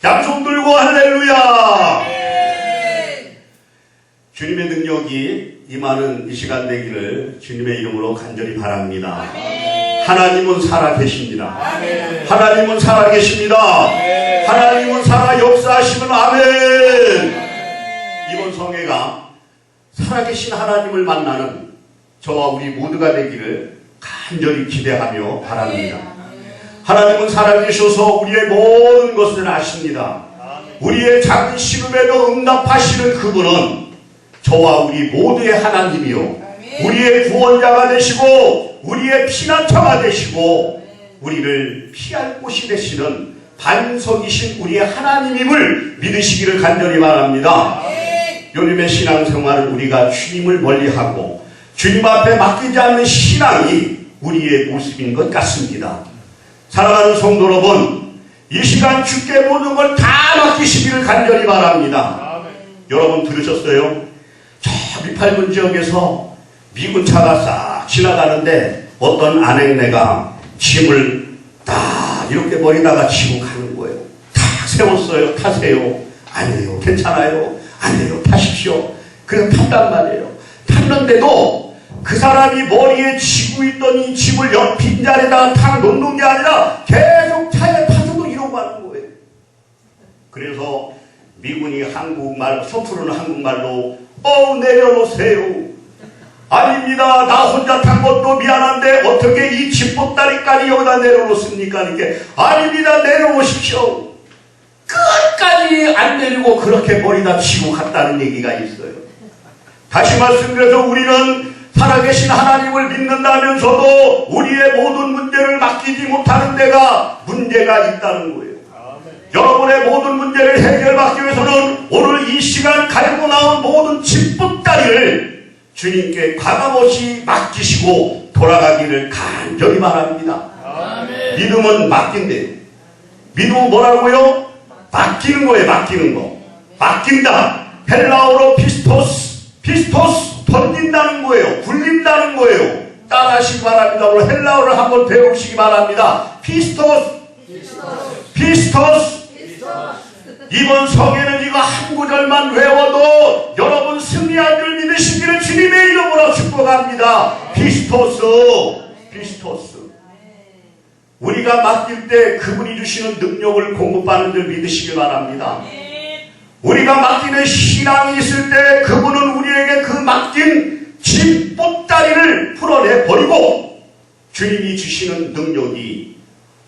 양손 들고 할렐루야. 주님의 능력이 임하는 이 시간 되기를 주님의 이름으로 간절히 바랍니다. 하나님은 살아계십니다. 하나님은 살아계십니다. 하나님은 살아 역사하시는 아멘. 이번 성회가 살아계신 하나님을 만나는 저와 우리 모두가 되기를 간절히 기대하며 바랍니다. 하나님은 살아계셔서 우리의 모든 것을 아십니다. 우리의 작은 시름에도 응답하시는 그분은 저와 우리 모두의 하나님이요, 우리의 구원자가 되시고 우리의 피난처가 되시고 우리를 피할 곳이 되시는 반석이신 우리의 하나님임을 믿으시기를 간절히 바랍니다. 요즘의 신앙생활을 우리가 주님을 멀리하고 주님 앞에 맡기지 않는 신앙이 우리의 모습인 것 같습니다. 사랑하는 성도 여러분, 이 시간 주께 모든 걸 다 맡기시기를 간절히 바랍니다. 여러분 들으셨어요? 저 미팔군 지역에서 미군 차가 싹 지나가는데 어떤 아넥네가 짐을 딱 이렇게 버리다가 지고 가는 거예요. 탁 세웠어요. 타세요. 아니에요. 괜찮아요. 아니에요. 타십시오. 그래서 탔단 말이에요. 탔는데도 그 사람이 머리에 지고 있던 이 짐을 옆 빈자리에다가 탁 놓는 게 아니라 계속 차에 타서도 이러고 가는 거예요. 그래서 미군이 한국말, 서투르는 한국말로 내려놓으세요. 아닙니다. 나 혼자 탄 것도 미안한데 어떻게 이 집보따리까지 여기다 내려놓습니까? 이렇게 아닙니다. 내려오십시오. 끝까지 안 내리고 그렇게 버리다 치고 갔다는 얘기가 있어요. 다시 말씀드려서 우리는 살아계신 하나님을 믿는다면서도 우리의 모든 문제를 맡기지 못하는 데가 문제가 있다는 거예요. 여러분의 모든 문제를 해결받기 위해서는 오늘 이 시간 가지고 나온 모든 짐보따리를 주님께 과감없이 맡기시고 돌아가기를 간절히 바랍니다. 믿음은 맡긴대요. 믿음은 뭐라고요? 맡기는 거예요. 맡기는 거. 맡긴다. 헬라어로 피스토스 던진다는 거예요. 굴린다는 거예요. 따라하시기 바랍니다. 오늘 헬라어를 한번 배우시기 바랍니다. 피스토스. 이번 성에는 이거 한 구절만 외워도 여러분 승리한 줄 믿으시기를 주님의 이름으로 축복합니다. 피스토스. 우리가 맡길 때 그분이 주시는 능력을 공급받는 줄 믿으시기 바랍니다. 우리가 맡기는 신앙이 있을 때 그분은 우리에게 그 맡긴 짐 보따리를 풀어내버리고 주님이 주시는 능력이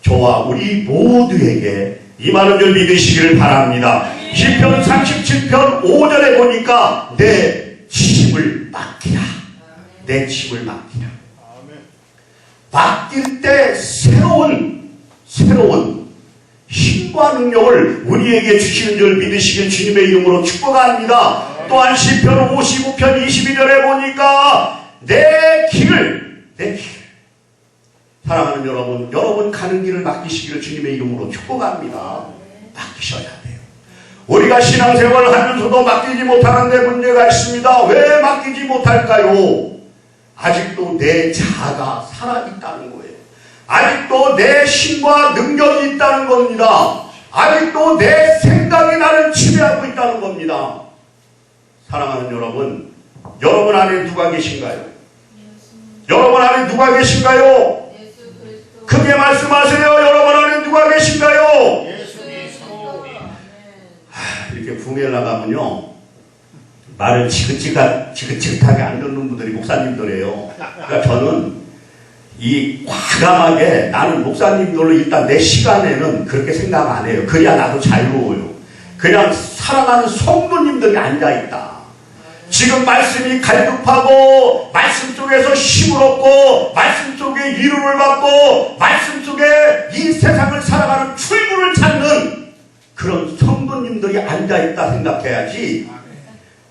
저와 우리 모두에게 임하는 줄 믿으시기를 바랍니다. 시편 37편 5절에 보니까 내 짐을 맡기라. 내 짐을 맡기라. 맡길 때 새로운 힘과 능력을 우리에게 주시는 줄 믿으시길 주님의 이름으로 축복합니다. 또한 시편 55편 22절에 보니까 내 길 사랑하는 여러분 가는 길을 맡기시기를 주님의 이름으로 축복합니다. 맡기셔야 돼요. 우리가 신앙생활을 하면서도 맡기지 못하는 데 문제가 있습니다. 왜 맡기지 못할까요? 아직도 내 자아가 살아있다는 거예요. 아직도 내 힘과 능력이 있다는 겁니다. 아직도 내 생각이 나를 지배하고 있다는 겁니다. 사랑하는 여러분 안에 누가 계신가요? 여러분 안에 누가 계신가요? 크게 말씀하세요. 여러분 안에 누가 계신가요? 이렇게 붕괴 나가면요 말을 지긋지긋하게 안 듣는 분들이 목사님들이에요. 그러니까 저는 이 과감하게 나는 목사님들로 일단 내 시간에는 그렇게 생각 안 해요. 그래야 나도 자유로워요. 그냥 사랑하는 성도님들이 앉아있다. 지금 말씀이 갈급하고 말씀 속에서 힘을 얻고 말씀 속에 위로를 받고 말씀 속에 이 세상을 살아가는 출구를 찾는 그런 성도님들이 앉아있다 생각해야지.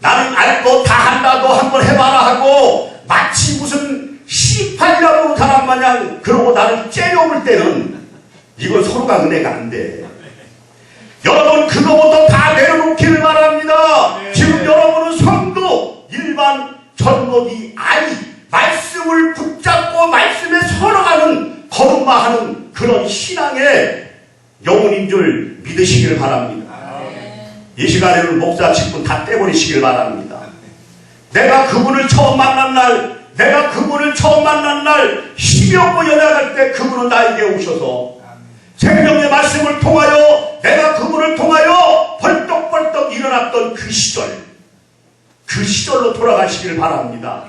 나는 알 거 다 한다도 한번 해봐라 하고 마치 무슨 시판이라고 사람 마냥 그러고 나를 째려볼 때는 이건 서로가 은혜가 안 돼. 여러분 그거부터 다 내려놓기를 바랍니다. 지금 여러분은 성도 일반 전목이 아니 말씀을 붙잡고 말씀에 서러가는 걸음마하는 그런 신앙의 영혼인 줄 믿으시길 바랍니다. 이 시간에는 목사 직분 다 떼버리시길 바랍니다. 내가 그분을 처음 만난 날 10여 번 연약할 때 그분은 나에게 오셔서 생명의 말씀을 통하여 내가 그분을 통하여 벌떡벌떡 일어났던 그 시절로 돌아가시길 바랍니다.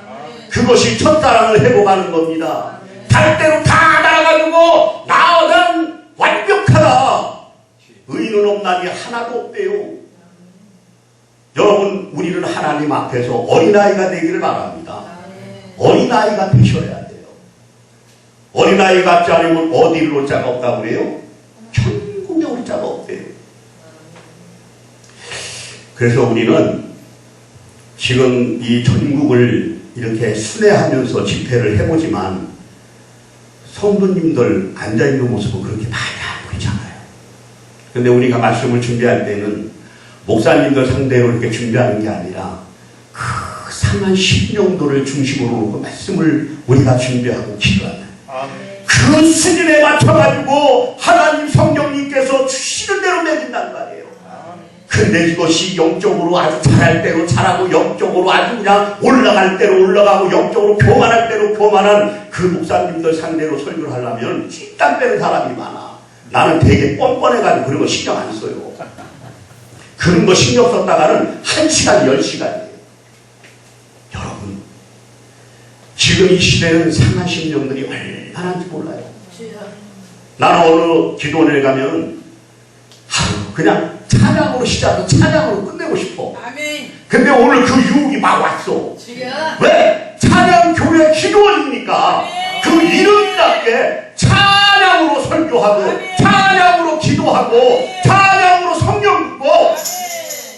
그것이 첫사랑을 회복하는 겁니다. 달대로 다 날아가지고 나는 완벽하다. 의인은 없나니 하나도 없대요. 여러분, 우리는 하나님 앞에서 어린아이가 되기를 바랍니다. 어린아이가 되셔야 돼요. 어린아이 같지 않으면 어디를 올 자가 없다고 그래요? 천국에 올 자가 없대요. 그래서 우리는 지금 이 전국을 이렇게 순회하면서 집회를 해보지만 성도님들 앉아있는 모습은 그렇게 많이 안 보이잖아요. 근데 우리가 말씀을 준비할 때는 목사님들 상대로 이렇게 준비하는 게 아니라 그 상한 심령도를 중심으로 놓고 말씀을 우리가 준비하고 기도하는 그 수준에 맞춰가지고 하나님 성령님께서 주시는 대로 먹인단 말이에요. 근데 이것이 영적으로 아주 잘할 대로 잘하고 영적으로 아주 그냥 올라갈 대로 올라가고 영적으로 교만할 대로 교만한 그 목사님들 상대로 설교를 하려면 찐땀 빼는 사람이 많아. 나는 되게 뻔뻔해가지고 그런 거 신경 안 써요. 그런 거 신경 썼다가는 1시간, 10시간이에요. 여러분, 지금 이 시대는 상한 심령들이 얼마나인지 몰라요. 나는 어느 기도원에 가면 그냥 찬양으로 시작하고 찬양으로 끝내고 싶어. 아멘. 근데 오늘 그 유혹이 막 왔어. 왜? 찬양 교회 기도원이니까 아멘. 그 이름답게 찬양으로 설교하고 아멘. 찬양으로 기도하고 아멘. 찬양으로 성경 읽고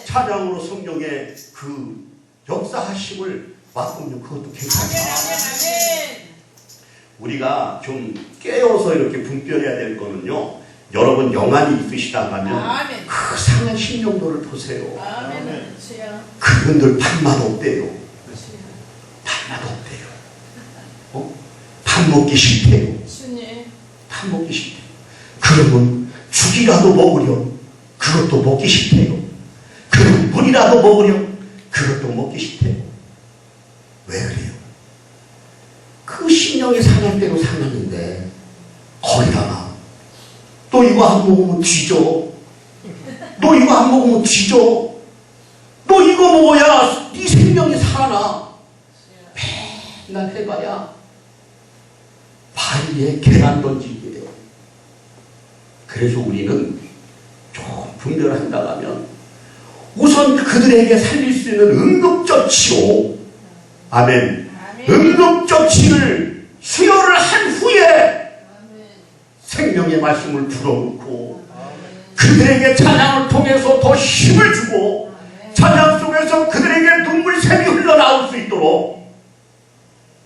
찬양으로 성령의 그 역사하심을 맛보면 그것도 괜찮아요. 우리가 좀 깨어서 이렇게 분별해야 될 거는요. 여러분 영안이 있으시다고 하면 아멘. 그 상한 심령도를 보세요. 아멘. 그분들 밥맛 없대요. 밥맛 없대요. 밥 먹기 싫대요. 밥 먹기 싫대요. 그러면 죽이라도 먹으렴. 그것도 먹기 싫대요. 그럼 물이라도 먹으렴. 그것도 먹기 싫대요. 왜 그래요? 그 심령이 상할 대로 상하는데 거기다가 너 이거 안 먹으면 뒤져. 너 이거 안 먹으면 뒤져. 너 이거 먹어야 네 생명이 살아나. 맨날 해봐야 바위에 계란 던지기예요. 그래서 우리는 좀 분별한다고 하면 우선 그들에게 살릴 수 있는 응급적 치료, 아멘. 응급적 치료를 수혈을 한 후에 생명의 말씀을 불어넣고 그들에게 찬양을 통해서 더 힘을 주고 찬양 속에서 그들에게 눈물샘이 흘러나올 수 있도록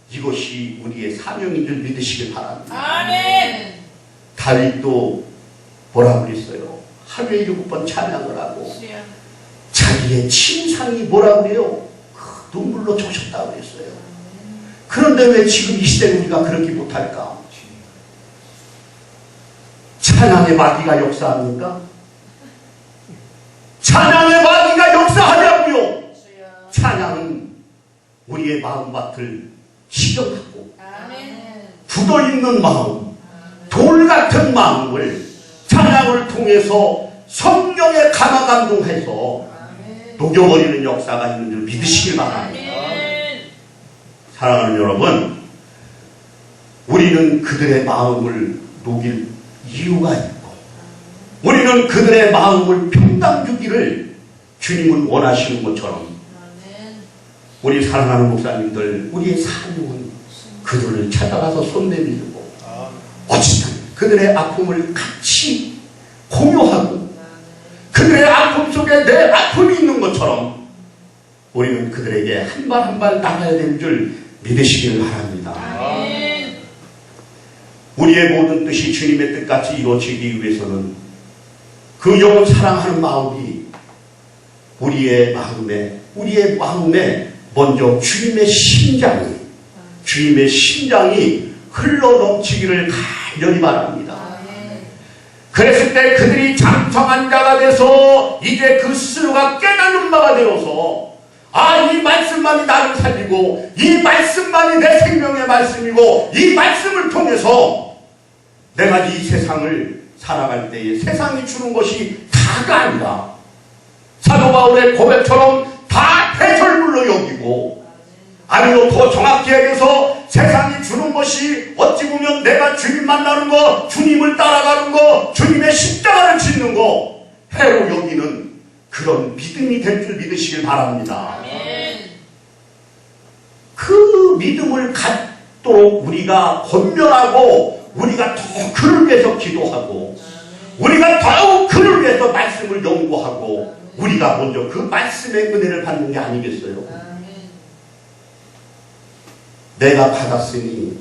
이것이 우리의 사명인 줄 믿으시길 바랍니다. 아멘. 다윗도 뭐라고 그랬어요? 하루에 7번 찬양을 하고 자기의 침상이 뭐라고 그래요? 그 눈물로 조셨다고 그랬어요. 그런데 왜 지금 이 시대에 우리가 그렇게 못할까? 찬양의 마귀가 역사합니까? 찬양의 마귀가 역사하냐고요. 찬양은 우리의 마음밭을 시정하고 굳어있는 마음, 돌 같은 마음을 찬양을 통해서 성령에 감화감동해서 녹여버리는 역사가 있는 줄 믿으시길 바랍니다. 사랑하는 여러분, 우리는 그들의 마음을 녹일 이유가 있고 우리는 그들의 마음을 평당 주기를 주님은 원하시는 것처럼 우리 사랑하는 목사님들 우리의 사명은 그들을 찾아가서 손 내밀고 어쨌든 그들의 아픔을 같이 공유하고 그들의 아픔 속에 내 아픔이 있는 것처럼 우리는 그들에게 한 발 한 발 나가야 될 줄 믿으시기를 바랍니다. 우리의 모든 뜻이 주님의 뜻같이 이루어지기 위해서는 그 영혼 사랑하는 마음이 우리의 마음에 먼저 주님의 심장이 흘러넘치기를 간절히 바랍니다. 그랬을 때 그들이 장성한 자가 돼서 이제 그 스스로가 깨닫는 바가 되어서 이 말씀만이 나를 살리고 이 말씀만이 내 생명의 말씀이고 이 말씀을 통해서 내가 이 세상을 살아갈 때에 세상이 주는 것이 다가 아니라 사도 바울의 고백처럼 다 배설물로 여기고 아니면 더 정확히 얘기해서 세상이 주는 것이 어찌 보면 내가 주님 만나는 거, 주님을 따라가는 거, 주님의 십자가를 짓는 거 해로 여기는 그런 믿음이 될 줄 믿으시길 바랍니다. 그 믿음을 갖도록 우리가 권면하고 우리가 더 그를 위해서 기도하고 우리가 더욱 그를 위해서 말씀을 연구하고 우리가 먼저 그 말씀의 은혜를 받는 게 아니겠어요? 내가 받았으니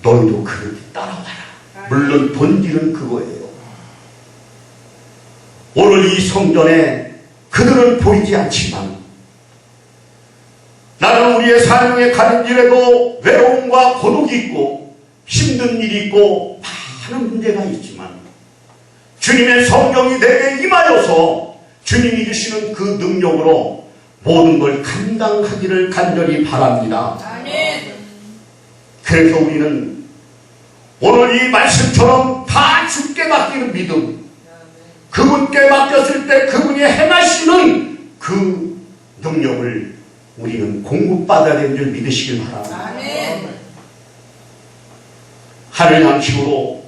너희도 그를 따라가라. 물론 본질은 그거예요. 오늘 이 성전에 그들은 보이지 않지만 나는 우리의 사명에 가는 길에도 외로움과 고독이 있고 힘든 일이 있고 많은 문제가 있지만 주님의 성령이 내게 임하여서 주님이 주시는 그 능력으로 모든 걸 감당하기를 간절히 바랍니다. 아멘. 그래서 우리는 오늘 이 말씀처럼 다 주께 맡기는 믿음, 그분께 맡겼을 때 그분이 행하시는 그 능력을 우리는 공급받아야 되는 줄 믿으시길 바랍니다. 아멘. 하늘 양식으로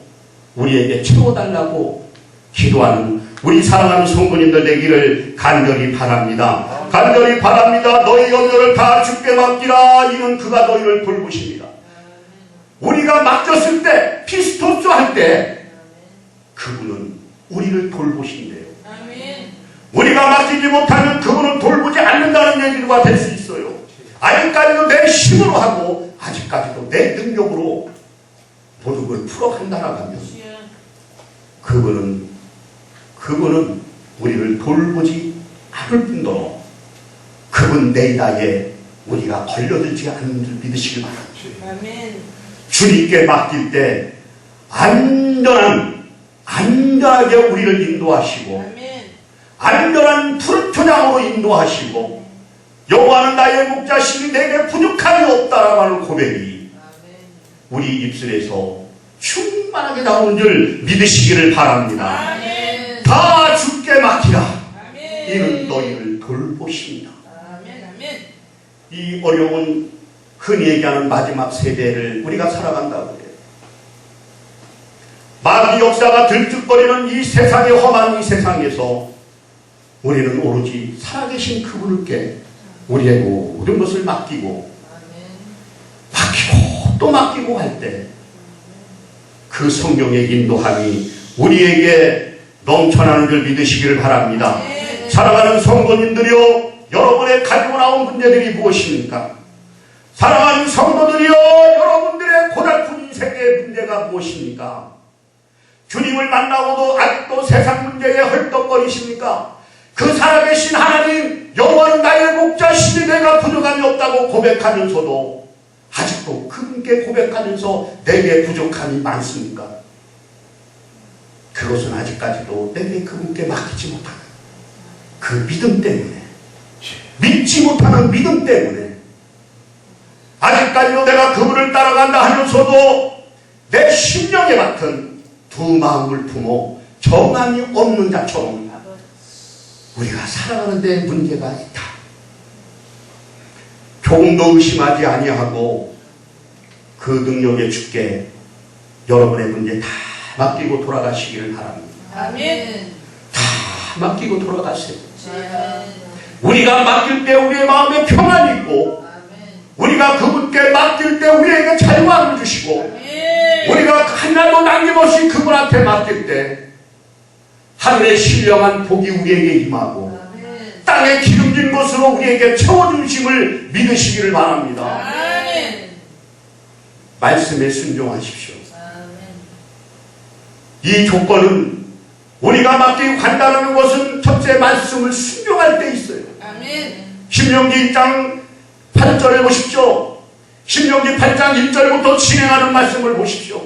우리에게 채워달라고 기도하는 우리 사랑하는 성도님들 되기를 간절히 바랍니다. 간절히 바랍니다. 너희 염려를 다 주께 맡기라. 이는 그가 너희를 돌보십니다. 우리가 맡겼을 때 피스토스 할 때 그분은 우리를 돌보신대요. 우리가 맡기지 못하면 그분은 돌보지 않는다는 얘기가 될 수 있어요. 아직까지도 내 힘으로 하고 아직까지도 내 능력으로 모든 걸 풀어간다라고 하면 그분은 우리를 돌보지 않을 뿐더러 그분 내다에 우리가 걸려들지 않는 줄 믿으시길 바랍니다. 주님께 맡길 때 안전하게 우리를 인도하시고 안전한 푸른 표장으로 인도하시고 여호와는 나의 목자시니 내게 부족함이 없다라고 하는 고백이 우리 입술에서 충만하게 나오는 줄 믿으시기를 바랍니다. 다 주께 맡기라. 이는 너희를 돌보십니다. 이 어려운 흔히 얘기하는 마지막 세대를 우리가 살아간다고 해요. 마귀 역사가 들쭉거리는 이 세상의 험한 이 세상에서 우리는 오로지 살아계신 그분께 우리의 모든 것을 맡기고 또 맡기고 할 때 그 성령의 인도함이 우리에게 넘쳐나는 줄 믿으시기를 바랍니다. 사랑하는 성도님들이요, 여러분의 가지고 나온 문제들이 무엇입니까? 사랑하는 성도들이요, 여러분들의 고달픈 인생의 문제가 무엇입니까? 주님을 만나고도 아직도 세상 문제에 헐떡거리십니까? 그 살아계신 하나님, 여호와는 나의 목자시니 내가 부족함이 없다고 고백하면서도 아직도 그분께 고백하면서 내게 부족함이 많습니까? 그것은 아직까지도 내게 그분께 맡기지 못하는 그 믿음 때문에, 믿지 못하는 믿음 때문에 아직까지도 내가 그분을 따라간다 하면서도 내 심령에 맡은 두 마음을 품어 정함이 없는 자처럼 우리가 살아가는 데 문제가 있다. 조금도 의심하지 아니하고 그 능력의 주께 여러분의 문제 다 맡기고 돌아가시기를 바랍니다. 아멘. 다 맡기고 돌아가세요. 우리가 맡길 때 우리의 마음에 평안이 있고 우리가 그분께 맡길 때 우리에게 자유함을 주시고 우리가 하나도 남김없이 그분한테 맡길 때 하늘의 신령한 복이 우리에게 임하고 땅에 기름진 것으로 우리에게 채워주심을 믿으시기를 바랍니다. 말씀에 순종하십시오. 이 조건은 우리가 맡기고 간다는 것은 첫째 말씀을 순종할 때 있어요. 신명기 1장 8절을 보십시오. 신명기 8장 1절부터 진행하는 말씀을 보십시오.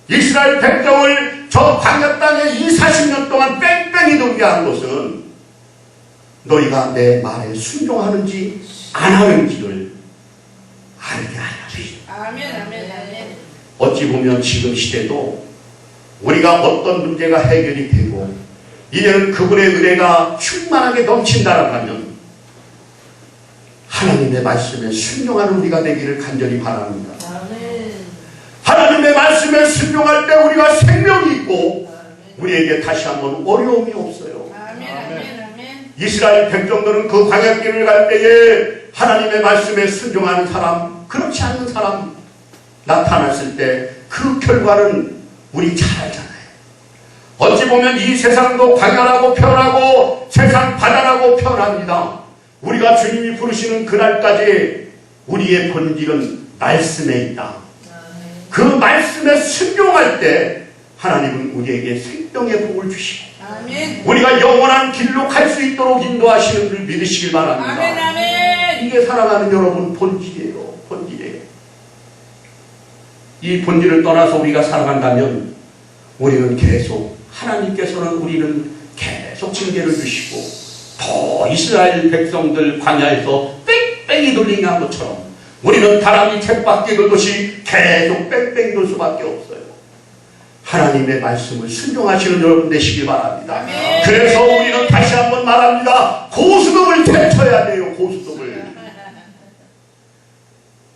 이스라엘 백성을 저 광야 땅에 이 40년 동안 뺑뺑이 돌게 한 것은 너희가 내 말에 순종하는지 안 하는지를 알게 하라. 아멘, 아멘, 아멘. 어찌 보면 지금 시대도 우리가 어떤 문제가 해결이 되고 이제는 그분의 은혜가 충만하게 넘친다라고 하면 하나님의 말씀에 순종하는 우리가 되기를 간절히 바랍니다. 아멘. 하나님의 말씀에 순종할 때 우리가 생명이 있고 우리에게 다시 한번 어려움이 없어요. 아멘, 아멘, 아멘. 이스라엘 백성들은 그 광야길을 갈 때에 하나님의 말씀에 순종하는 사람, 그렇지 않는 사람 나타났을 때 그 결과는 우리 잘 알잖아요. 어찌 보면 이 세상도 광야라고 표현하고 세상 바다라고 표현합니다. 우리가 주님이 부르시는 그날까지 우리의 본질은 말씀에 있다. 그 말씀에 순종할 때 하나님은 우리에게 생명의 복을 주시고 아멘. 우리가 영원한 길로 갈 수 있도록 인도하시는 줄 믿으시길 바랍니다. 아멘, 아멘. 이게 사랑하는 여러분 본질이에요. 본질이에요. 이 본질을 떠나서 우리가 살아간다면 우리는 계속 하나님께서는 우리는 계속 징계를 주시고 더 이스라엘 백성들 광야에서 뺑뺑이 돌리게 한 것처럼 우리는 바람이 쳇바퀴 돌듯이 계속 뺑뺑이 돌 수밖에 없어요. 하나님의 말씀을 순종하시는 여러분 되시길 바랍니다. 아멘. 그래서 우리는 다시 한번 말합니다. 고스톱을 펼쳐야 돼요. 고스톱을.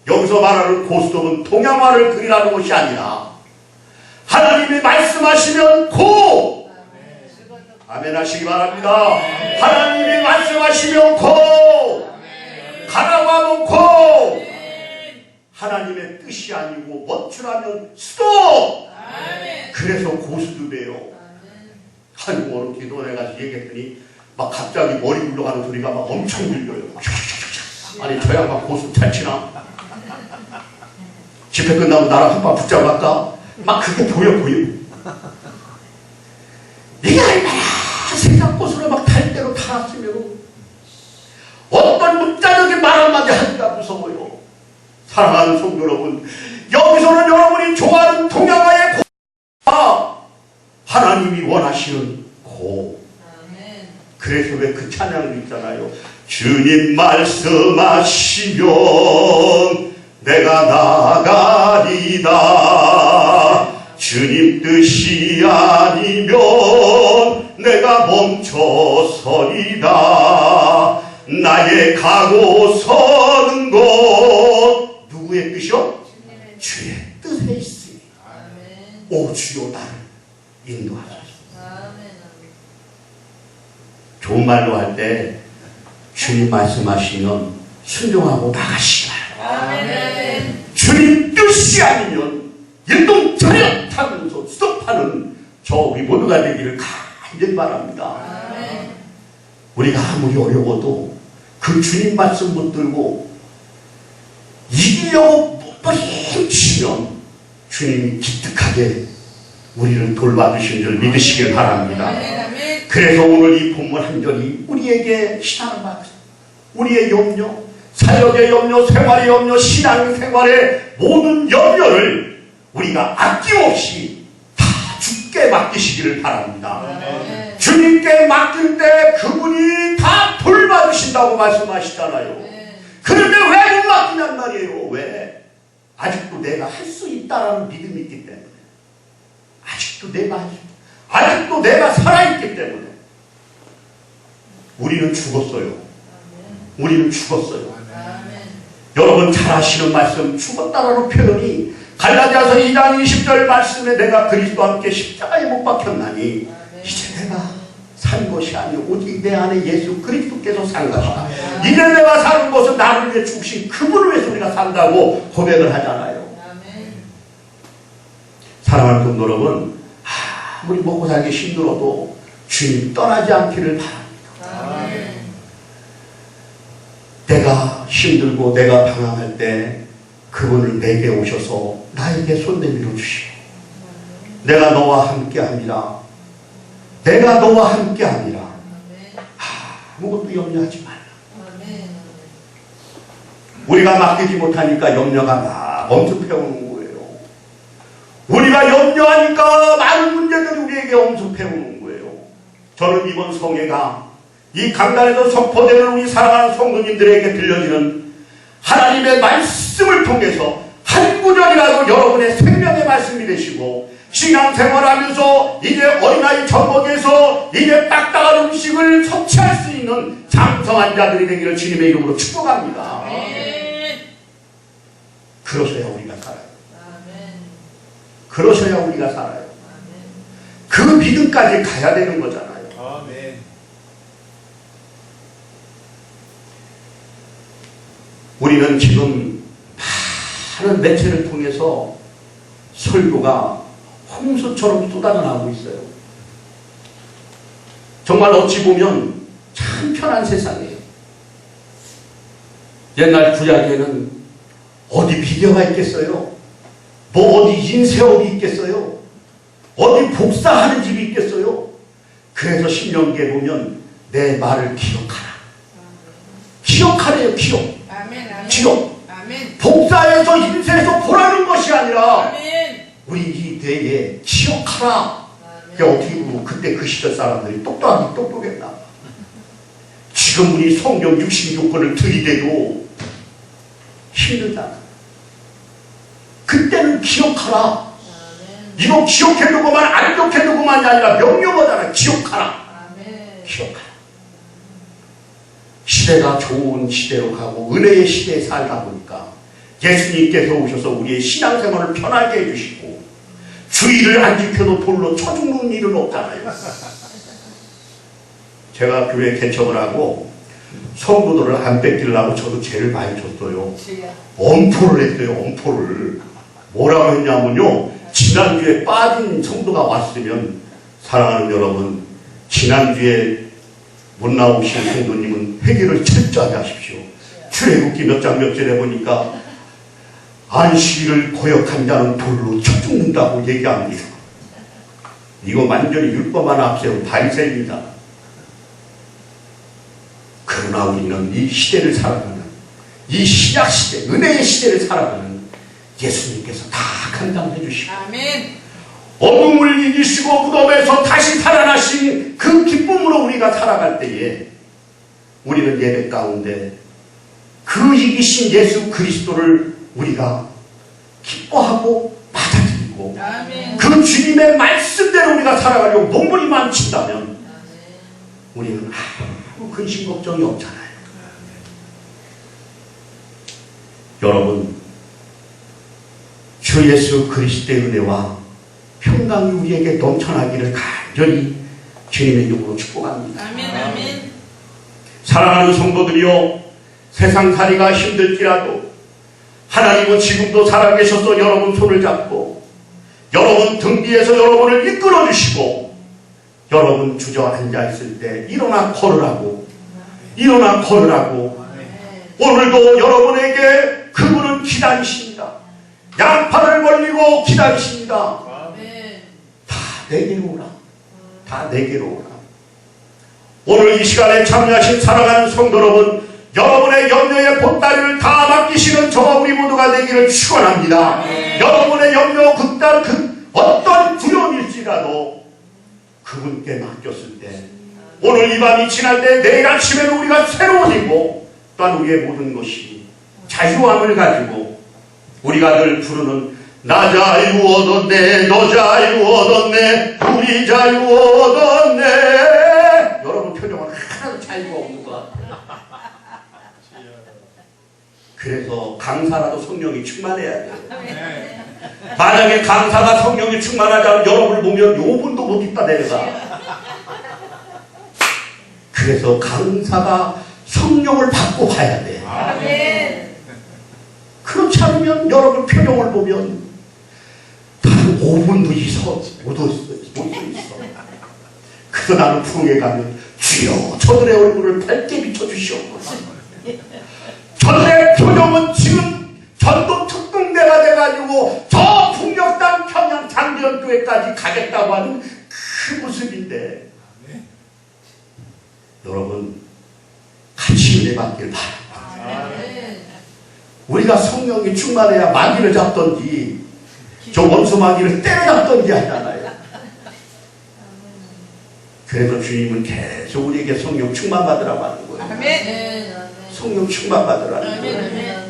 여기서 말하는 고스톱은 동양화를 그리라는 것이 아니라 하나님이 말씀하시면 고! 아멘 하시기 바랍니다. 하나님이 말씀하시면 고! 가라고 하면 고! 하나님의 뜻이 아니고 멈추라면 스톱! 그래서 고스톱이에요. 아이고 어느 기도원에 가서 얘기했더니 막 갑자기 머리 굴러가는 소리가 막 엄청 들려요. 아니 저 양반 고스톱 잘 치나? 집회 끝나면 나랑 한번 붙잡을까? 막 그게 보여. 네가 얼마나 세상 곳으로 막 달 대로 타났으면 어떤 문자적인 말 한마디 하기가 무서워요. 사랑하는 성도 여러분, 여기서는 여러분이 좋아하는 동양화의 고가 하나님이 원하시는 고. 그래서 왜 그 찬양도 있잖아요. 주님 말씀하시면 내가 나가리다. 주님 뜻이 아니면 내가 멈춰서리다. 나의 가고 서는 것 누구의 뜻이요? 주의 뜻에 있으니 오 주여 나를 인도하소서. 좋은 말로 할 때 주님 말씀하시면 순종하고 나가시라. 주님 뜻이 아니면 일동 차렷하면서 스톱하는 저 우리 모두가 되기를 간절히 바랍니다. 우리가 아무리 어려워도 그 주님 말씀 붙들고 이기려고 몸부림치면 주님이 기특하게 우리를 돌봐주신 줄 믿으시길 바랍니다. 그래서 오늘 이 본문 한 절이 우리에게 신앙을 받으세요. 우리의 염려, 사역의 염려, 생활의 염려, 신앙생활의 모든 염려를 우리가 아낌없이 다 주께 맡기시기를 바랍니다. 주님께 맡길 때 그분이 다 돌봐주신다고 말씀하시잖아요. 그런데 왜 못 맡기냔 말이에요. 왜? 아직도 내가 할 수 있다는 믿음이 있기 때문에. 아직도 내가 살아있기 때문에. 우리는 죽었어요. 여러분 잘 아시는 말씀, 죽었다라는 표현이 갈라디아서 2장 20절 말씀에 내가 그리스도와 함께 십자가에 못 박혔나니 이제 내가 산 것이 아니오 오직 내 안에 예수 그리스도께서 산 것이다. 이제 내가 사는 것은 나를 위해 죽으신 그분을 위해서 우리가 산다고 고백을 하잖아요. 사랑하는 성도 여러분, 아무리 먹고 살기 힘들어도 주님 떠나지 않기를 바랍니다. 내가 힘들고 내가 방황할 때 그분을 내게 오셔서 나에게 손 내밀어 주시고 내가 너와 함께합니다. 내가 너와 함께합니다. 아무것도 염려하지 말라. 우리가 맡기지 못하니까 염려가 막 엄습해오는 거예요. 우리가 염려하니까 많은 문제들이 우리에게 엄습해 오는 거예요. 저는 이번 성회가 이 강단에서 선포되는 우리 사랑하는 성도님들에게 들려지는 하나님의 말씀을 통해서 한 구절이라도 여러분의 생명의 말씀이 되시고 신앙생활하면서 이제 어린아이 젖먹이에서 이제 딱딱한 음식을 섭취할 수 있는 장성한 자들이 되기를 주님의 이름으로 축복합니다. 아멘. 그러셔야 우리가 살아요. 아멘. 그러셔야 우리가 살아요. 아멘. 그 믿음까지 가야 되는 거잖아요. 아멘. 우리는 지금 많은 매체를 통해서 설교가 홍수처럼 쏟아져나오고 있어요. 정말 어찌 보면 참 편한 세상이에요. 옛날 구약에는 어디 비교가 있겠어요? 뭐 어디 인쇄업이 있겠어요? 어디 복사하는 집이 있겠어요? 그래서 신명기에 보면 내 말을 기억하라. 기억하래요. 기억. 아멘. 아멘. 기억. 아멘. 복사해서 인쇄해서 보라는 것이 아니라 아멘. 우리 이 대에 기억하라. 그게 어떻게 보면 그때 그 시절 사람들이 똑똑하기 똑똑했나. 지금 우리 성경 66권을 들이대도 힘들다. 그때는 기억하라. 아멘. 이거 기억해두고만 안 기억해두고만이 아니라 명령어잖아. 기억하라. 아멘. 기억하라. 시대가 좋은 시대로 가고 은혜의 시대에 살다 보니까 예수님께서 오셔서 우리의 신앙생활을 편하게 해주시고 주의를 안 지켜도 돌로 쳐 죽는 일은 없잖아요. 제가 교회 개척을 하고 성도들을 안 뺏기려고 저도 죄를 많이 줬어요. 엄포를 했어요. 엄포를. 뭐라고 했냐면요. 지난주에 빠진 성도가 왔으면 사랑하는 여러분, 지난주에 못 나오신 성도님은 회개를 철저하게 하십시오. 출애굽기 몇 장 몇 절에 보니까 안식일을 거역한 자는 돌로 쳐 죽는다고 얘기합니다. 이거 완전히 율법만 앞세운 발세입니다. 그러나 우리는 이 시대를 살아가는, 이 신약 시대, 은혜의 시대를 살아가는 예수님께서 다 감당해 주시고 아멘. 어둠을 이기시고 무덤에서 다시 살아나신 그 기쁨으로 우리가 살아갈 때에 우리는 예배 가운데 그 이기신 예수 그리스도를 우리가 기뻐하고 받아들이고 아멘. 그 주님의 말씀대로 우리가 살아가려고 몸부림만 친다면 아멘. 우리는 아무 근심 걱정이 없잖아요. 여러분, 주 예수 그리스도의 은혜와 평강이 우리에게 넘쳐나기를 간절히 주님의 이름으로 축복합니다. 아멘. 아멘. 사랑하는 성도들이여, 세상살이가 힘들지라도 하나님은 지금도 살아계셔서 여러분 손을 잡고 여러분 등 뒤에서 여러분을 이끌어 주시고 여러분 주저앉아 있을 때 일어나 걸으라고, 일어나 걸으라고 오늘도 여러분에게 그분은 기다리십니다. 양팔을 벌리고 기다리십니다. 아멘. 다 내게로 오라. 다 내게로 오라. 오늘 이 시간에 참여하신 사랑하는 성도 여러분, 여러분의 염려의 보따리를 다 맡기시는 저와 우리 모두가 되기를 축원합니다. 여러분의 염려 극단 어떤 두려움일지라도 그분께 맡겼을 때 오늘 이 밤이 지날 때 내일 아침에는 우리가 새로워지고 또한 우리의 모든 것이 자유함을 가지고 우리가 늘 부르는 나 자유 얻었네, 너 자유 얻었네, 우리 자유 얻었네. 여러분 표정은 하나도 자유가 없는 것 같아요. 그래서 강사라도 성령이 충만해야 돼요. 만약에 강사가 성령이 충만하지 않으면 여러분을 보면 요분도 못 있다 내려가. 그래서 강사가 성령을 받고 봐야 돼. 아멘. 그렇지 않으면 여러분 표정을 보면 단 5분도 못 있어. 그래서 나는 풍에 가면 주여 저들의 얼굴을 밝게 비춰주시옵소서. 저들의 표정은 지금 전도 특공대가 돼가지고 저 풍력단 평양 장전교회까지 가겠다고 하는 그 모습인데 여러분 같이 은혜 받길 바랍니다. 아멘. 우리가 성령이 충만해야 마귀를 잡던지 저 원수 마귀를 때려잡던지 하잖아요. 그래서 주님은 계속 우리에게 성령 충만 받으라고 하는 거예요. 아멘. 성령 충만 받으라는 아멘. 거예요. 아멘.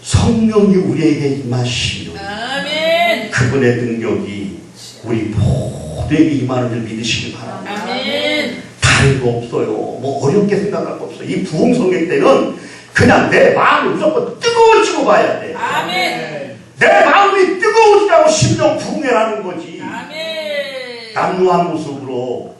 성령이 우리에게 임하시면 아멘. 그분의 능력이 우리 모두에게 임하는 줄 믿으시기 바랍니다. 아멘. 다른 거 없어요. 뭐 어렵게 생각할 거 없어요. 이 부흥성령 때는 그냥 내 마음이 무조건 뜨거워지고 봐야 돼. 아멘. 내 마음이 뜨거워지라고 심령 부흥해라는 거지. 아멘. 남루한 모습으로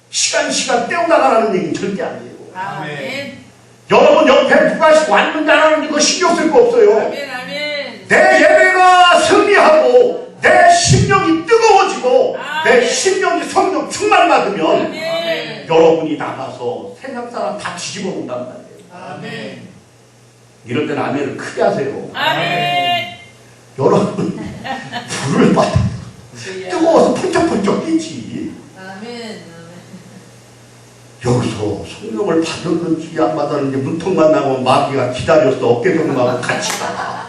시간 때우다가라는 얘기는 절대 아니에요. 아멘. 여러분 옆에 누가 왔는지 안 왔는지 그거 신경 쓸 거 없어요. 아멘. 아멘. 내 예배가 승리하고 내 심령이 뜨거워지고 내 아멘. 심령이 성령 충만 받으면 아멘. 여러분이 나가서 세상 사람 다 뒤집어 놓는단 말이에요. 아멘. 이럴 때는 아멘을 크게 하세요. 아멘. 여러분 불을 받아 뜨거워서 펄쩍펄쩍 뛰지. 아멘. 여기서 성령을 받았는지 안 받았는지 문턱만 나가면 마귀가 기다려서 어깨동무하고 같이 가.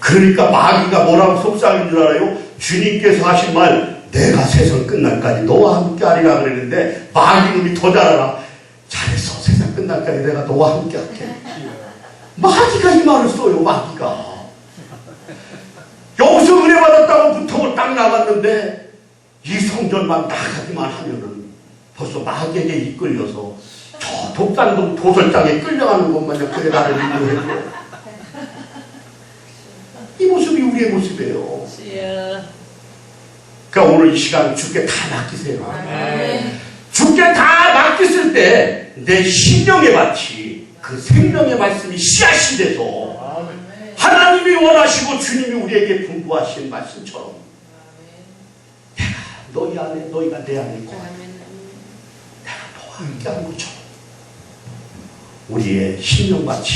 그러니까 마귀가 뭐라고 속삭인 줄 알아요? 주님께서 하신 말 내가 세상 끝날까지 너와 함께 하리라 그랬는데 마귀 놈이 더 잘하라. 잘했어. 세상 끝날까지 내가 너와 함께 할게. 마귀가 이 말을 써요. 마귀가. 여기서 은혜 받았다고 문턱을 딱 나갔는데 이 성전만 나가기만 하면은 벌써 마귀에게 이끌려서 저 독산동 도설장에 끌려가는 것만 그게 나를 인도해줘. 이 모습이 우리의 모습이에요. 주여. 그러니까 오늘 이 시간 주께 다 맡기세요. 아멘. 주께 다 맡겼을 때 내 심령의 밭이 그 생명의 말씀이 씨앗이 돼서 하나님이 원하시고 주님이 우리에게 분부하신 말씀처럼 내가 너희 안에 너희가 내 안에 있고 내가 너와 함께하는 것처럼 우리의 심령밭이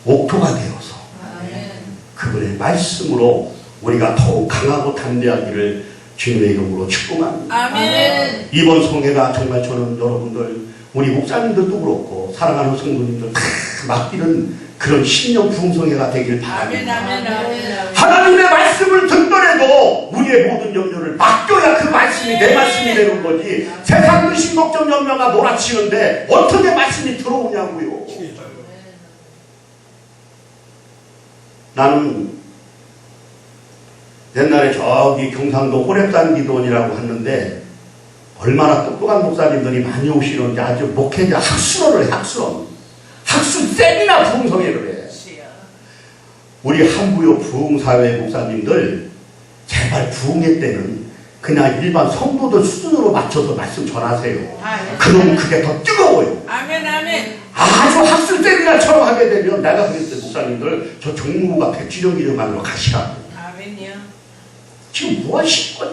옥토가 되어서 아멘. 그분의 말씀으로 우리가 더욱 강하고 담대하기를 주님의 이름으로 축복합니다. 아멘. 이번 성회가 정말 저는 여러분들 우리 목사님들도 그렇고 사랑하는 성도님들 다 맡기는 그런 신령 부흥성회가 되길 아멘. 바랍니다. 아멘. 아멘. 하나님의 말씀을 듣더라도 우리의 모든 염려를 맡겨야 그 말씀이 내 말씀이 되는 거지. 세상 근심 걱정 염려가 몰아치는데 어떻게 말씀이 들어오냐고요. 나는 옛날에 저기 경상도 호랩산 기도원이라고 하는데 얼마나 똑똑한 목사님들이 많이 오시는지 아주 목회자 학술원을 해. 학술 세미나 부흥성회를 해. 주여. 우리 한부요 부흥사회 목사님들 제발 부흥회 때는 그냥 일반 성도들 수준으로 맞춰서 말씀 전하세요. 아멘. 그러면 그게 더 뜨거워요. 아멘. 아멘. 아주 학술 세미나처럼 하게 되면 내가 그랬어요. 목사님들 저 정무부가 백지령 기념관으로 가시라고. 아멘이요. 지금 뭐 하실 거야?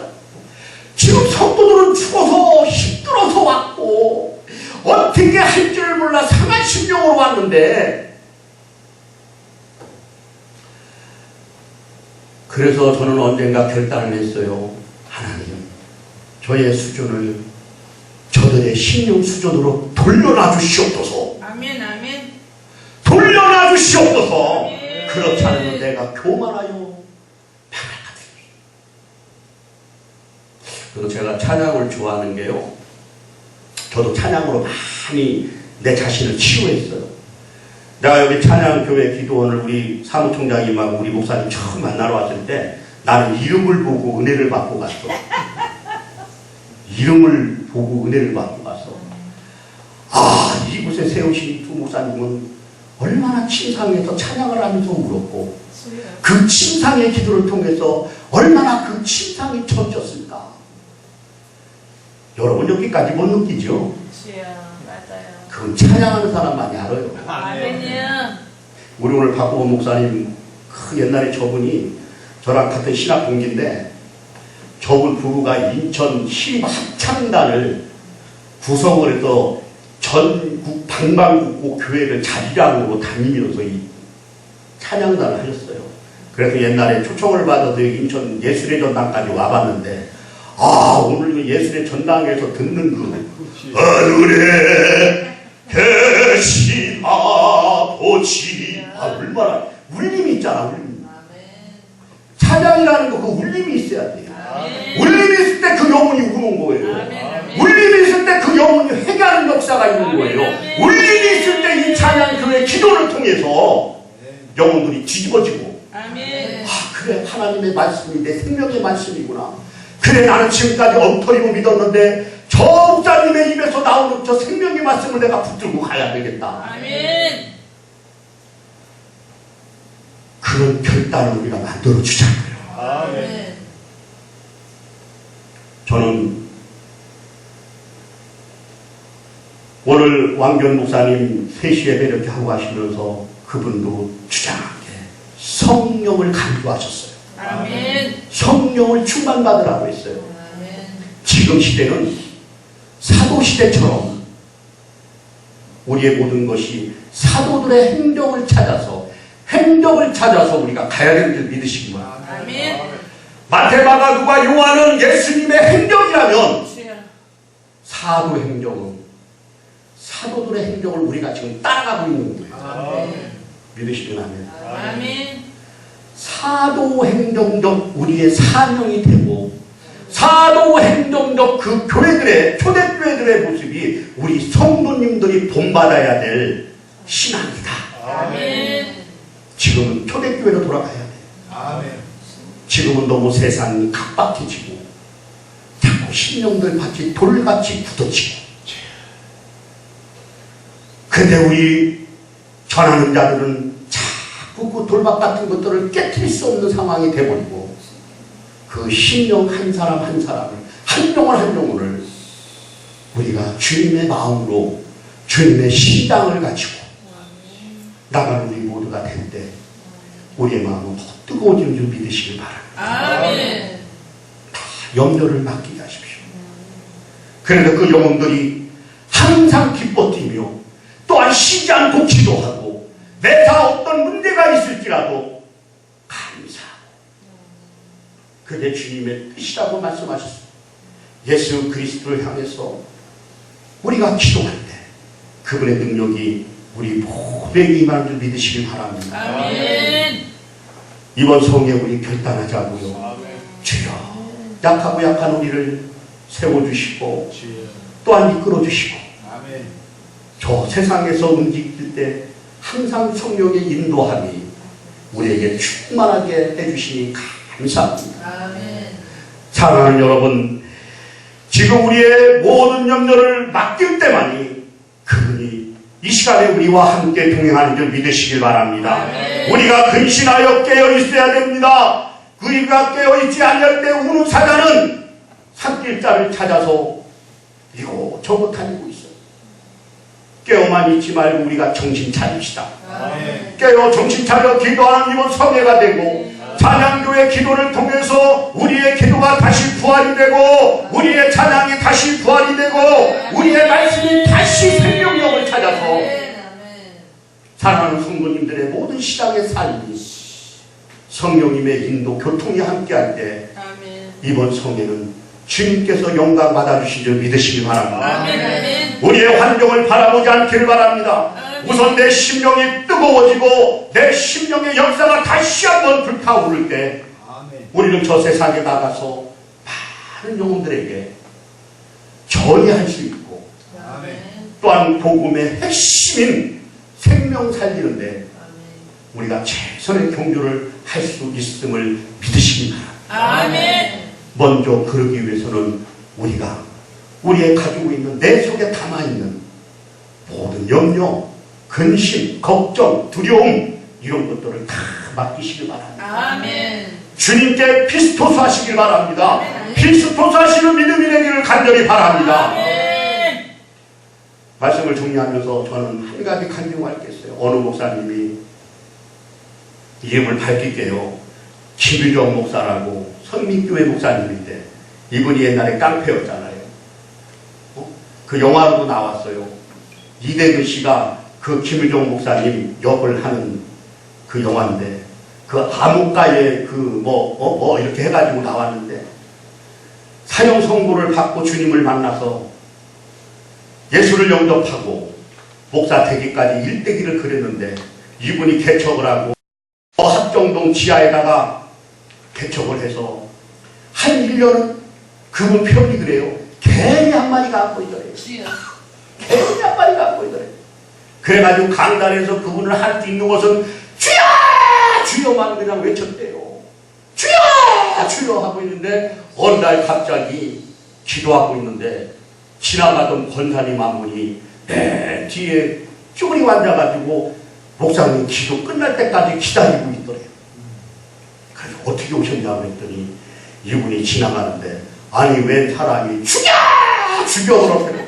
지금 성도들은 죽어서 힘들어서 왔고 어떻게 할 줄 몰라 상한 심령으로 왔는데 그래서 저는 언젠가 결단을 했어요. 하나님 저의 수준을 저들의 심령 수준으로 돌려놔 주시옵소서. 아멘. 아멘. 돌려놔 주시옵소서. 아멘. 그렇지 않으면 내가 교만하여 그리고 제가 찬양을 좋아하는 게요. 저도 찬양으로 많이 내 자신을 치유했어요. 내가 여기 찬양교회 기도원을 우리 사무총장님하고 우리 목사님 처음 만나러 왔을 때 나는 이름을 보고 은혜를 받고 갔어. 이름을 보고 은혜를 받고 갔어. 아, 이곳에 세우신 이 두 목사님은 얼마나 침상에서 찬양을 하면서 울었고 그 침상의 기도를 통해서 얼마나 그 침상이 젖었을까. 여러분 여기까지 못 느끼죠? 주여. 맞아요. 그건 찬양하는 사람만이 알아요. 아멘이요. 우리 오늘 박보원 목사님 그 옛날에 저분이 저랑 같은 신학 동기인데 저분 부부가 인천 시립합창단을 구성을 해서 전국 방방곡곡 교회를 자리랑으로 다니면서 이 찬양단을 하셨어요. 그래서 옛날에 초청을 받아서 인천 예술의 전당까지 와봤는데 아 오늘 예술의 전당에서 듣는 그 하늘에 계신 아버지 아 얼마나 울림이 있잖아 울림. 울린다는 거, 그 울림이 있어야 돼요. 아멘. 울림이 있을 때 그 영혼이 우는 거예요. 아멘. 울림이 있을 때 그 영혼이 회개하는 역사가 있는 거예요. 아멘. 울림이 있을 때 이 찬양교회 기도를 통해서 영혼들이 뒤집어지고, 아멘. 그래, 하나님의 말씀이 내 생명의 말씀이구나. 그래, 나는 지금까지 엉터리고 믿었는데 저 목사님의 입에서 나오는 저 생명의 말씀을 내가 붙들고 가야 되겠다. 아멘. 그런 결단을 우리가 만들어주자고요. 아멘. 저는 오늘 왕견 목사님 3시 예배 이렇게 하고 가시면서 그분도 주장하게 성령을 강조하셨어요. 아멘. 성령을 충만받으라고 했어요. 아멘. 지금 시대는 사도시대처럼 우리의 모든 것이 사도들의 행적을 찾아서 우리가 가야 되는 줄 믿으시기 바랍니다. 아멘. 마태, 마가, 누가, 요한은 예수님의 행적이라면 주여. 사도 행적은 사도들의 행적을 우리가 지금 따라가고 있는 거예요. 아멘. 믿으시면 아멘. 아멘. 사도 행정적 우리의 사명이 되고 사도 행정적 그 교회들의 초대교회들의 모습이 우리 성도님들이 본받아야 될 신앙이다. 아멘. 지금은 초대교회로 돌아가야 돼. 아멘. 지금은 너무 세상이 각박해지고 자꾸 신령들 같이 돌같이 굳어지고, 근데 우리 전하는 자들은 자꾸 그 돌박 같은 것들을 깨트릴 수 없는 상황이 돼버리고 그 신령 한 사람 한 사람을, 한 영혼 한 영혼을 우리가 주님의 마음으로 주님의 신당을 가지고 나가는 우리 모두가 될 때 우리의 마음은 더 뜨거워지는 줄 믿으시길 바랍니다. 아멘. 염려를 맡기게 하십시오. 그래서 그 영혼들이 항상 기뻐 뛰며 또한 쉬지 않고 기도하고 매사 어떤 문제가 있을지라도 감사하고, 그게 주님의 뜻이라고 말씀하셨습니다. 예수 그리스도를 향해서 우리가 기도할 때 그분의 능력이 우리 모두에게 임하는 줄 믿으시길 바랍니다. 아멘. 이번 성에 우리 결단하자고요. 주여, 약하고 약한 우리를 세워주시고 또한 이끌어주시고 아멘. 저 세상에서 움직일 때 항상 성령의 인도함이 우리에게 충만하게 해주시니 감사합니다. 아멘. 사랑하는 여러분, 지금 우리의 모든 염려를 맡길 때만이 그분이 이 시간에 우리와 함께 동행하는 줄 믿으시길 바랍니다. 아멘. 우리가 근신하여 깨어 있어야 됩니다. 우리가 깨어 있지 않을 때 우는 사자는 산길자를 찾아서 이곳저곳 다니고 있어요. 깨어만 있지 말고 우리가 정신 차립시다. 아멘. 깨어 정신 차려 기도하는 이번 성회가 되고 찬양교회 기도를 통해서 우리의 기도가 다시 부활이 되고 우리의 찬양이 다시 부활이 되고 우리의 말씀이 다시 생명력을 찾아서 사랑하는 성도님들의 모든 신앙의 삶이 성령님의 인도 교통이 함께할 때 아멘. 이번 성회는 주님께서 영광 받아주신 줄 믿으시기 바랍니다. 아멘. 우리의 환경을 바라보지 않기를 바랍니다. 우선 내 심령이 뜨거워지고 내 심령의 역사가 다시 한번 불타오를 때 아멘. 우리는 저 세상에 나가서 많은 영혼들에게 전이할 수 있고 아멘. 또한 복음의 핵심인 생명 살리는데 우리가 최선의 경주를 할 수 있음을 믿으시기 바랍니다. 아멘. 먼저 그러기 위해서는 우리가 우리의 가지고 있는 내 속에 담아있는 모든 염려, 근심, 걱정, 두려움 이런 것들을 다 맡기시길 바랍니다. 아멘. 주님께 피스토스 하시길 바랍니다. 아멘. 피스토스 하시는 믿음이 되기를 간절히 바랍니다. 아멘. 말씀을 정리하면서 저는 한 가지 간증할 게 있어요. 어느 목사님이 이름을 밝힐게요. 김유정 목사라고 성민교회 목사님인데 이분이 옛날에 깡패였잖아요. 그 영화로도 나왔어요. 이대근 씨가 그 김유정 목사님 역을 하는 그 영화인데 그 암흑가에 이렇게 해가지고 나왔는데 사형 선고를 받고 주님을 만나서 예수를 영접하고 목사 되기까지 일대기를 그렸는데 이분이 개척을 하고 합정동 지하에다가 개척을 해서 한 1년은 그분 표현이 그래요. 개미 한 마리가 안 보이더래요. 주여. 개미 한 마리가 안 보이더래요. 그래가지고 강단에서 그분을 할 수 있는 것은 주여! 주여만 그냥 외쳤대요. 주여! 주여! 하고 있는데 어느 날 갑자기 기도하고 있는데 지나가던 권사님 한 분이 내 뒤에 쪼그리고 앉아가지고 목사님 기도 끝날 때까지 기다리고 있더래요. 그래서 어떻게 오셨냐고 했더니 이분이 지나가는데 아니 웬 사람이 죽여! 죽여! 그러더래요.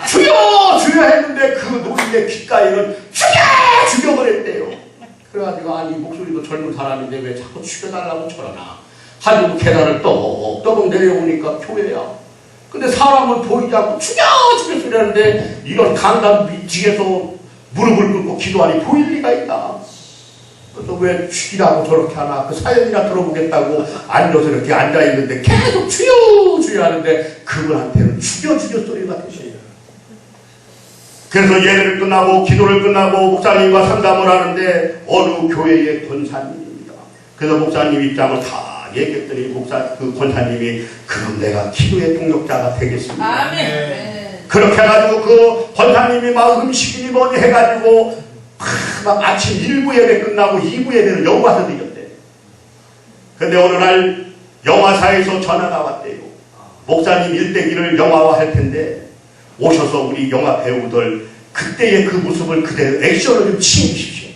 죽여! 죽여! 했는데 그 노인의 귓가에는 죽여! 죽여! 그랬대요. 그래가지고 아니 목소리도 젊은 사람인데 왜 자꾸 죽여달라고 저러나 하고 계단을 떡떡 내려오니까 교회야. 근데 사람은 보이지 않고 죽여! 죽여! 소리 하는데 이런 강단 뒤에서 무릎을 꿇고 기도하니 보일 리가 있나. 그래서 왜 죽이라고 저렇게 하나 그 사연이나 들어보겠다고 앉아서 이렇게 앉아있는데 계속 주여 주여 하는데 그분한테는 죽여 소리가 되셔요. 그래서 예배를 끝나고 기도를 끝나고 목사님과 상담을 하는데 어느 교회의 권사님입니다. 그래서 목사님 입장을 다 얘기했더니 그 권사님이 그럼 내가 기도의 동력자가 되겠습니다. 아멘. 그렇게 해가지고 그 권사님이 막 음식이니 뭐니 해가지고 막 아침 1부 예배 끝나고 2부 예배는 영화사 드렸대. 근데 어느 날 영화사에서 전화가 왔대요. 목사님 일대기를 영화화할 텐데 오셔서 우리 영화 배우들 그때의 그 모습을 그대로 액션을 좀 치우십시오.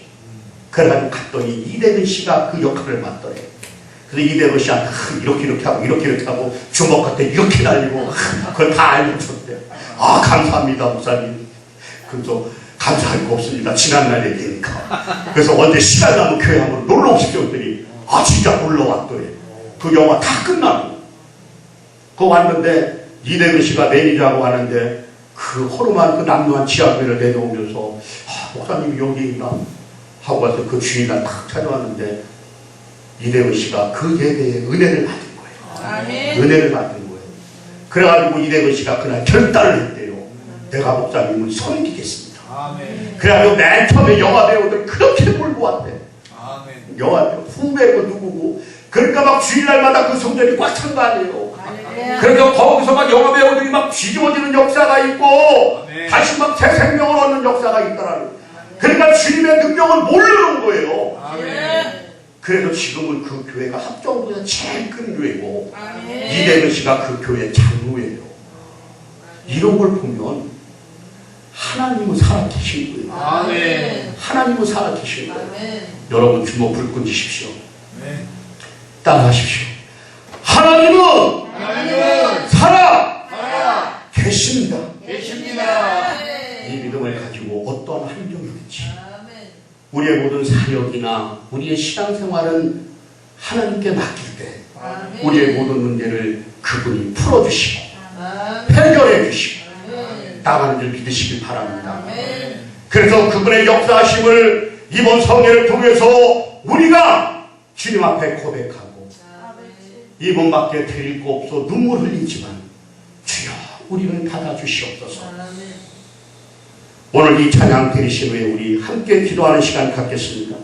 그래가지고 갔더니 이대근 씨가 그 역할을 맡더래. 그래서 이대근 씨한테 이렇게 하고 주먹 같은 이렇게 날리고 그걸 다 알고 줬대요. 아 감사합니다 목사님. 그래서 감사할 거 없습니다. 지난날 얘기니까. 그래서 언제 시간 나면 교회 한번 놀러 오십시오 했더니 아 진짜 놀러 왔더래. 그 영화 다 끝나고 그거 왔는데 이대근 씨가 매니저하고 하는데 그 허름한 그 남루한 지하철을 내려오면서 아, 목사님이 여기 있나 하고 와서 그 주인을 탁 찾아왔는데 이대근 씨가 그 예배에 은혜를 받은 거예요. 아멘. 은혜를 받은 거예요. 그래가지고 이대근 씨가 그날 결단을 했대요. 내가 목사님을 섬기겠습니다. 아멘. 그래가지고 맨 처음에 영화 배우들 그렇게 몰고 왔대. 아멘. 영화 배우 후배고 누구고 그러니까 막 주일날마다 그 성전이 꽉 찬 거 아니에요. 그러니까 거기서 막 영화 배우들이 막 뒤집어지는 역사가 있고 아멘. 다시 막 새 생명을 얻는 역사가 있더라고요. 그러니까 주님의 능력을 모르는 거예요. 아멘. 그래서 지금은 그 교회가 합정부에서 제일 큰 교회고 아멘. 이대근 씨가 그 교회 장로예요. 이런 걸 보면 하나님은 살아계신 거예요. 아멘. 하나님은 살아계신 거예요. 아멘. 여러분 주먹 불끈지십시오. 아멘. 따라하십시오. 하나님은 살아 계십니다. 계십니다. 이 믿음을 가지고 어떠한 환경이든지 아멘. 우리의 모든 사역이나 우리의 신앙생활은 하나님께 맡길 때 아멘. 우리의 모든 문제를 그분이 풀어주시고 아멘. 해결해 주시고 아멘. 나가는 줄 믿으시길 바랍니다. 아멘. 그래서 그분의 역사하심을 이번 성례를 통해서 우리가 주님 앞에 고백하고 이분밖에 드릴 거 없어 눈물 흘리지만 주여 우리를 받아주시옵소서. 아멘. 오늘 이 찬양 드리신 후에 우리 함께 기도하는 시간 갖겠습니다.